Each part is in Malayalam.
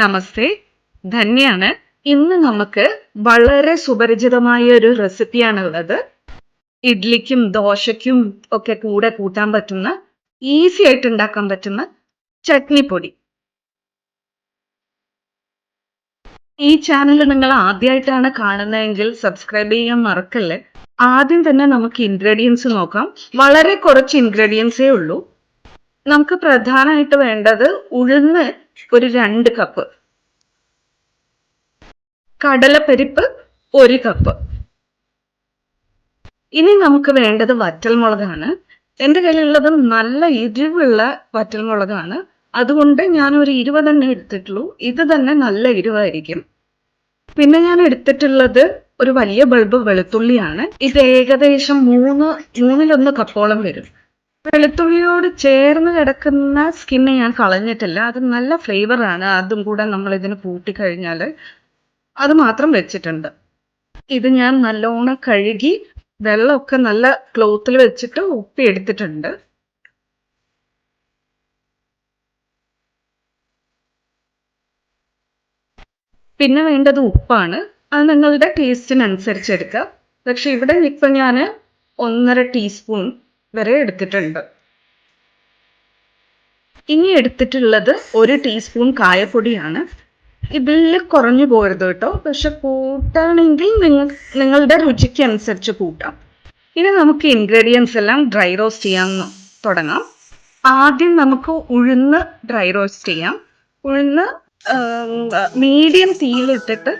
നമസ്തേ, ധന്യാണ്. ഇന്ന് നമുക്ക് വളരെ സുപരിചിതമായ ഒരു റെസിപ്പിയാണുള്ളത്. ഇഡ്ലിക്കും ദോശയ്ക്കും ഒക്കെ കൂടെ കൂട്ടാൻ പറ്റുന്ന, ഈസി ആയിട്ട് ഉണ്ടാക്കാൻ പറ്റുന്ന ചട്നിപ്പൊടി. ഈ ചാനൽ നിങ്ങൾ ആദ്യമായിട്ടാണ് കാണുന്നതെങ്കിൽ സബ്സ്ക്രൈബ് ചെയ്യാൻ മറക്കല്ലേ. ആദ്യം തന്നെ നമുക്ക് ഇൻഗ്രീഡിയൻസ് നോക്കാം. വളരെ കുറച്ച് ഇൻഗ്രീഡിയൻസേ ഉള്ളൂ. നമുക്ക് പ്രധാനമായിട്ട് വേണ്ടത് ഉഴുന്ന് ഒരു 2 കപ്പ്, കടലപ്പരിപ്പ് 1 കപ്പ്. ഇനി നമുക്ക് വേണ്ടത് വറ്റൽമുളകാണ്. എൻ്റെ കയ്യിലുള്ളത് നല്ല എരിവുള്ള വറ്റൽമുളകാണ്. അതുകൊണ്ട് ഞാൻ ഒരു 20 എണ്ണേ എടുത്തിട്ടുള്ളൂ. ഇത് തന്നെ നല്ല എരിവായിരിക്കും. പിന്നെ ഞാൻ എടുത്തിട്ടുള്ളത് ഒരു വലിയ ബൾബ് വെളുത്തുള്ളിയാണ്. ഇത് ഏകദേശം 3 കപ്പോളം വരും. വെളുത്തുള്ളിയോട് ചേർന്ന് കിടക്കുന്ന സ്കിന്ന് ഞാൻ കളഞ്ഞിട്ടില്ല. അത് നല്ല ഫ്ലേവറാണ്. അതും കൂടെ നമ്മൾ ഇതിന് കൂട്ടിക്കഴിഞ്ഞാൽ അത് മാത്രം വെച്ചിട്ടുണ്ട്. ഇത് ഞാൻ നല്ലോണം കഴുകി വെള്ളമൊക്കെ നല്ല ക്ലോത്തിൽ വെച്ചിട്ട് ഉപ്പി എടുത്തിട്ടുണ്ട്. പിന്നെ വേണ്ടത് ഉപ്പാണ്. അത് നിങ്ങളുടെ ടേസ്റ്റിനനുസരിച്ച് എടുക്കുക. പക്ഷെ ഇവിടെ ഇപ്പം ഞാൻ 1.5 ടീസ്പൂൺ വരെ എടുത്തിട്ടുണ്ട്. ഇനി എടുത്തിട്ടുള്ളത് 1 ടീസ്പൂൺ കായപ്പൊടിയാണ്. ഇതിൽ കുറഞ്ഞു പോരുത് കേട്ടോ. പക്ഷെ കൂട്ടാണെങ്കിൽ നിങ്ങളുടെ രുചിക്ക് അനുസരിച്ച് കൂട്ടാം. ഇനി നമുക്ക് ഇൻഗ്രീഡിയൻസ് എല്ലാം ഡ്രൈ റോസ്റ്റ് ചെയ്യാൻ തുടങ്ങാം. ആദ്യം നമുക്ക് ഉഴുന്ന് ഡ്രൈ റോസ്റ്റ് ചെയ്യാം. ഉഴുന്ന് മീഡിയം തീയിലിട്ടിട്ട്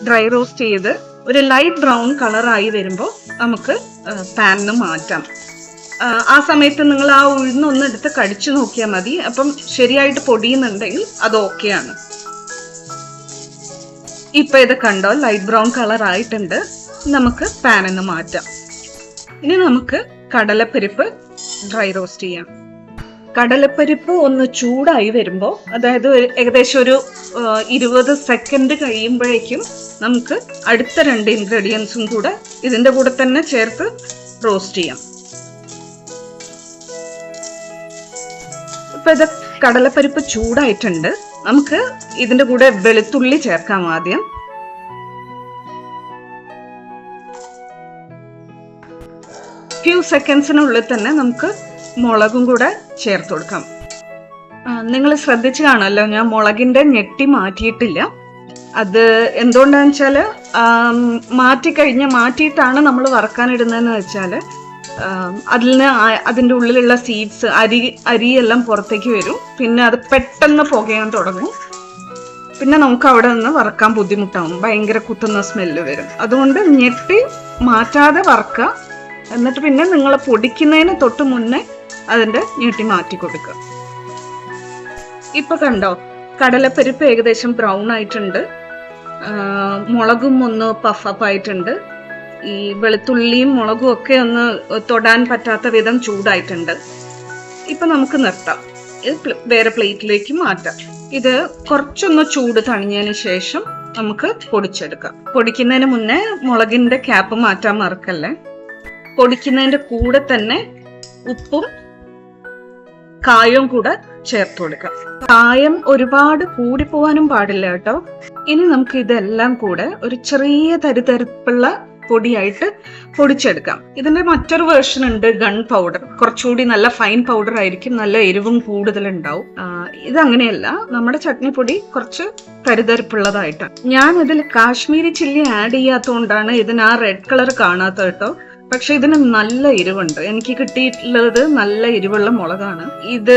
ഡ്രൈ റോസ്റ്റ് ചെയ്ത് ഒരു ലൈറ്റ് ബ്രൗൺ കളറായി വരുമ്പോൾ നമുക്ക് പാനിന് മാറ്റാം. ആ സമയത്ത് നിങ്ങൾ ആ ഉഴുന്നൊന്ന് എടുത്ത് കടിച്ചു നോക്കിയാൽ മതി. അപ്പം ശരിയായിട്ട് പൊടിയുന്നുണ്ടെങ്കിൽ അത് ഓക്കെയാണ്. ഇപ്പൊ ഇത് കണ്ടോ, ലൈറ്റ് ബ്രൗൺ കളർ ആയിട്ടുണ്ട്. നമുക്ക് പാനിന്ന് മാറ്റാം. ഇനി നമുക്ക് കടലപ്പരിപ്പ് ഡ്രൈ റോസ്റ്റ് ചെയ്യാം. കടലപ്പരിപ്പ് ഒന്ന് ചൂടായി വരുമ്പോൾ, അതായത് ഏകദേശം ഒരു 20 സെക്കൻഡ് കഴിയുമ്പോഴേക്കും നമുക്ക് അടുത്ത 2 ഇൻഗ്രീഡിയൻസും കൂടെ ഇതിൻ്റെ കൂടെ തന്നെ ചേർത്ത് റോസ്റ്റ് ചെയ്യാം. ഇപ്പൊ ഇത് കടലപ്പരിപ്പ് ചൂടായിട്ടുണ്ട്. നമുക്ക് ഇതിൻ്റെ കൂടെ വെളുത്തുള്ളി ചേർക്കാം. ആദ്യം ഫ്യൂ സെക്കൻഡ്സിനുള്ളിൽ തന്നെ നമുക്ക് മുളകും കൂടെ ചേർത്ത് കൊടുക്കാം. നിങ്ങൾ ശ്രദ്ധിച്ചു കാണുമല്ലോ, ഞാൻ മുളകിൻ്റെ ഞെട്ടി മാറ്റിയിട്ടില്ല. അത് എന്തുകൊണ്ടാന്ന് വെച്ചാൽ മാറ്റിയിട്ടാണ് നമ്മൾ വറക്കാനിടുന്നതെന്ന് വെച്ചാൽ അതിൻ്റെ ഉള്ളിലുള്ള സീഡ്സ് അരിയെല്ലാം പുറത്തേക്ക് വരും. പിന്നെ അത് പെട്ടെന്ന് പുകയാൻ തുടങ്ങും. പിന്നെ നമുക്ക് അവിടെ നിന്ന് വറക്കാൻ ബുദ്ധിമുട്ടാവും. ഭയങ്കര കുത്തുന്ന സ്മെല്ല് വരും. അതുകൊണ്ട് ഞെട്ടി മാറ്റാതെ വറക്കുക. എന്നിട്ട് പിന്നെ നിങ്ങൾ പൊടിക്കുന്നതിന് തൊട്ട് മുന്നേ അതിൻ്റെ ഞെട്ടി മാറ്റി കൊടുക്കുക. ഇപ്പൊ കണ്ടോ, കടലപ്പരിപ്പ് ഏകദേശം ബ്രൗൺ ആയിട്ടുണ്ട്. മുളകും ഒന്ന് പഫപ്പ് ആയിട്ടുണ്ട്. ഈ വെളുത്തുള്ളിയും മുളകും ഒക്കെ ഒന്ന് തൊടാൻ പറ്റാത്ത വിധം ചൂടായിട്ടുണ്ട്. ഇപ്പൊ നമുക്ക് നിർത്താം. ഇത് വേറെ പ്ലേറ്റിലേക്ക് മാറ്റാം. ഇത് കുറച്ചൊന്ന് ചൂട് തണിഞ്ഞതിന് ശേഷം നമുക്ക് പൊടിച്ചെടുക്കാം. പൊടിക്കുന്നതിന് മുന്നേ മുളകിന്റെ ക്യാപ്പ് മാറ്റാൻ മറക്കല്ലേ. പൊടിക്കുന്നതിന്റെ കൂടെ തന്നെ ഉപ്പും കായവും കൂടെ ചേർത്ത് കൊടുക്കാം. കായം ഒരുപാട് കൂടിപ്പോവാനും പാടില്ല കേട്ടോ. ഇനി നമുക്ക് ഇതെല്ലാം കൂടെ ഒരു ചെറിയ തരിതരിപ്പുള്ള പൊടിയായിട്ട് പൊടിച്ചെടുക്കാം. ഇതിന്റെ മറ്റൊരു വേർഷൻ ഉണ്ട്, ഗൺ പൗഡർ. കുറച്ചുകൂടി നല്ല ഫൈൻ പൗഡർ ആയിരിക്കും, നല്ല എരിവും കൂടുതലുണ്ടാവും. ഇതങ്ങനെയല്ല, നമ്മുടെ ചട്നിപ്പൊടി കുറച്ച് തരിതരിപ്പുള്ളതായിട്ടാണ്. ഞാൻ ഇതിൽ കാശ്മീരി ചില്ലി ആഡ് ചെയ്യാത്തതുകൊണ്ടാണ് ഇതിന് ആ റെഡ് കളർ കാണാത്തത് കേട്ടോ. പക്ഷെ ഇതിന് നല്ല എരിവുണ്ട്. എനിക്ക് കിട്ടിയിട്ടുള്ളത് നല്ല എരിവുള്ള മുളകാണ്. ഇത്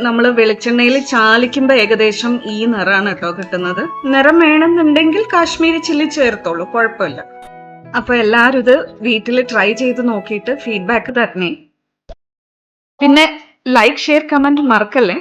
നമ്മൾ വെളിച്ചെണ്ണയിൽ ചാലിക്കുമ്പോൾ ഏകദേശം ഈ നിറമാണ് കേട്ടോ കിട്ടുന്നത്. നിറം വേണമെന്നുണ്ടെങ്കിൽ കാശ്മീരി ചില്ലി ചേർത്തോളൂ, കുഴപ്പമില്ല. അപ്പൊ എല്ലാവരും ഇത് വീട്ടിൽ ട്രൈ ചെയ്ത് നോക്കിയിട്ട് ഫീഡ്ബാക്ക് തരണേ. പിന്നെ ലൈക്ക്, ഷെയർ, കമന്റ് മറക്കല്ലേ.